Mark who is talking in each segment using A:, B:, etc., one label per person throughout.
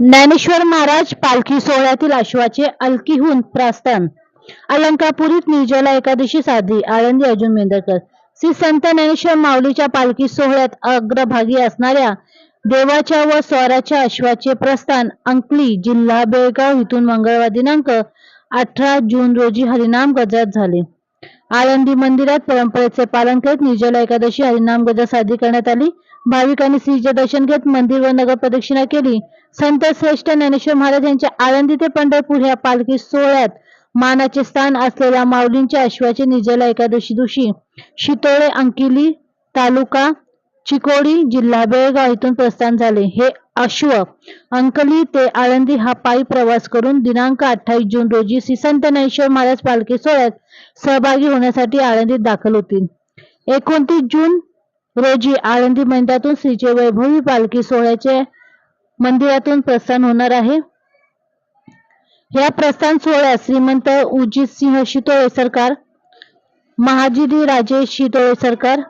A: ज्ञानेश्वर महाराज पालखी सोहळ्यातील अश्वाचे अलकीहून प्रस्थान. अलंकापुरीत निर्जला एकादशी साधी. आळंदी अर्जुन मेंढरकर. श्री संत ज्ञानेश्वर माऊलीच्या पालखी सोहळ्यात अग्रभागी असणाऱ्या देवाच्या व स्वाराच्या अश्वाचे प्रस्थान अंकली, जिल्हा बेळगाव इथून मंगळवार दिनांक 18 जून रोजी हरिनाम गजरात झाले. आळंदी मंदिरात परंपरेचे पालन करीत निर्जला एकादशी हरिनाम गजर साधी करण्यात आली. भाविकांनी श्रीचे दर्शन घेत मंदिर व नगर प्रदक्षिणा केली. संत श्रेष्ठ ज्ञानेश्वर महाराज यांच्या आळंदी ते पंढरपूर ह्या पालखी सोहळ्यात मानाचे स्थान असलेल्या माऊलींच्या अश्वाचे निर्जला एकादशी दिवशी शितोळे अंकिली, तालुका चिकोडी, जिल्हा बेळगाव इथून प्रस्थान झाले. हे अश्व अंकली ते आळंदी हा पायी प्रवास करून दिनांक 28 जून रोजी श्री संत ज्ञानेश्वर महाराज पालखी सोहळ्यात सहभागी होण्यासाठी आळंदीत दाखल होतील. 29 जून रोजी आळंदी मंदिरातून श्रीचे वैभवी पालखी सोहळ्याचे मंदिरातून प्रस्थान होणार आहे. या प्रस्थान सोहळ्यात श्रीमंत उजितसिंह शितोळे सरकार, महाजिदी राजे शितोळे सरकार,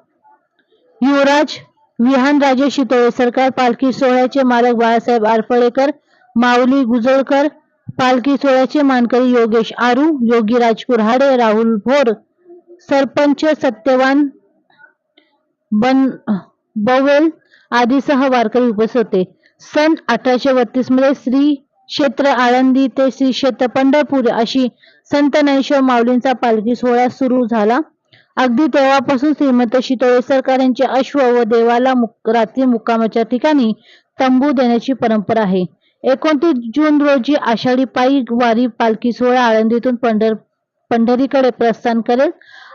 A: युवराज विहानराजे शितोळे सरकार, पालखी सोहळ्याचे मालक बाळासाहेब आरफळेकर, माऊली गुजळकर, पालखी सोहळ्याचे मानकरी योगेश आरू, योगीराज कुऱ्हाडे, राहुल भोर, सरपंच सत्यवान बवेल आदीसह वारकरी उपस्थित होते. सन 1832 मध्ये श्री क्षेत्र आळंदी ते श्री क्षेत्र पंढरपूर अशी संत ज्ञानेश्वर माऊलींचा पालखी सोहळा सुरू झाला. अगदी तेव्हापासून श्रीमंत शितोळे सरकार यांचे अश्व व देवाला रात्री मुक्कामाच्या ठिकाणी तंबू देण्याची परंपरा आहे. 29 जून रोजी आषाढी पायी वारी पालखी सोहळा आळंदीतून पंढरीकडे प्रस्थान करेल.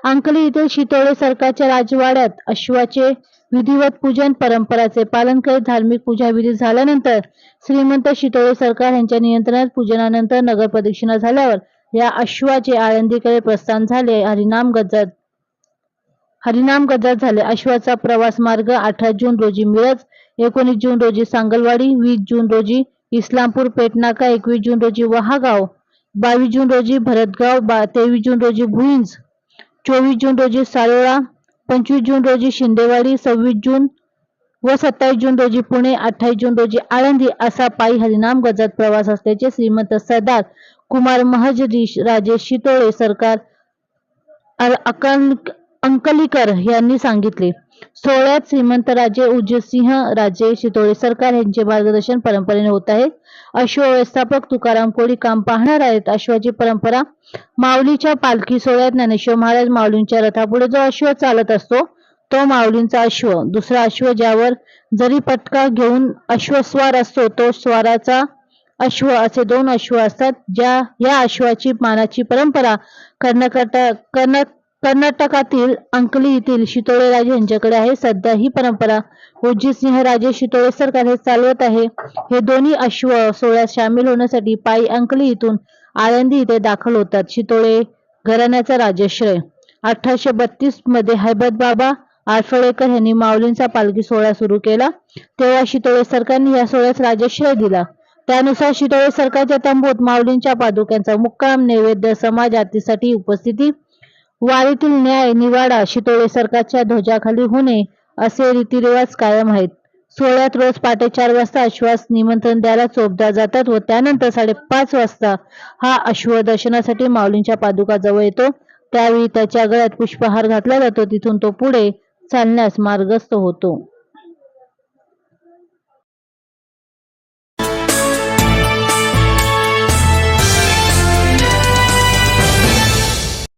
A: अंकली येथील शितोळे सरकारच्या राजवाड्यात अश्वाचे विधिवत पूजन, परंपराचे पालन करीत धार्मिक पूजा विधी झाल्यानंतर श्रीमंत शितोळे सरकार यांच्या नियंत्रणात पूजनानंतर नगर प्रदक्षिणा झाल्यावर या अश्वाचे आळंदीकडे प्रस्थान झाले. हरिनाम गजरात झाले. अश्वाचा प्रवास मार्ग 18 जून रोजी मिरज, 19 जून रोजी सांगलवाडी, 20 जून रोजी इस्लामपूर पेटनाका, 21 जून रोजी वहागाव, 22 जून रोजी भरतगाव, 23 जून रोजी भुईंज, 24 जून रोजी सारोळा, 25 जून रोजी शिंदेवाडी, 26 जून व 27 जून रोजी पुणे, 28 जून रोजी आळंदी असा पायी हरिनाम गजरात प्रवास असल्याचे श्रीमंत सरदार कुमार महजी राजे शितोळे सरकार अंकलीकर यांनी सांगितले. सोहळ्यात श्रीमंत राजे उजितसिंह राजे शितोळे सरकार यांचे मार्गदर्शन परंपरेने होत आहे. अश्व व्यवस्थापक तुकाराम कोळी काम पाहणार आहेत. अश्वाची परंपरा. माऊलीच्या पालखी सोहळ्यात ज्ञानेश्वर महाराज माऊलींच्या रथापुढे जो अश्व चालत असतो तो माऊलींचा अश्व. दुसरा अश्व ज्यावर जरी पटका घेऊन अश्वस्वार असतो तो स्वाराचा अश्व असे दोन अश्व असतात. या अश्वाची मानाची परंपरा कर्नाटकातील अंकली येथील शितोळे राजे यांच्याकडे आहे. सध्या ही परंपरा उजितसिंह राजे शितोळे सरकार हे चालवत आहे. हे दोन्ही अश्व सोहळ्यात सामील होण्यासाठी पायी अंकली इथून आळंदी इथे दाखल होतात. शितोळे घराण्याचा राजाश्रय. 1832 मध्ये हैबत बाबा आरफळेकर यांनी माऊलींचा पालखी सोहळा सुरू केला तेव्हा शितोळे सरकारने या सोहळ्यास राजाश्रय दिला. त्यानुसार शितोळे सरकारच्या तंबूत माऊलींच्या पादुकांचा मुक्काम, नैवेद्य, समाज आरतीसाठी उपस्थिती, वारीतील न्याय निवाडा शितोळे सरकारच्या ध्वजाखाली होणे असे रीतिरिवाज कायम आहेत. सोहळ्यात रोज पहाटे 4 वाजता अश्वास निमंत्रण द्यायला चोपदार जातात व त्यानंतर 5:30 वाजता हा अश्व दर्शनासाठी माऊलींच्या पादुका जवळ येतो. त्यावेळी त्याच्या गळ्यात पुष्पहार घातला जातो. तिथून तो पुढे चालण्यास मार्गस्थ होतो.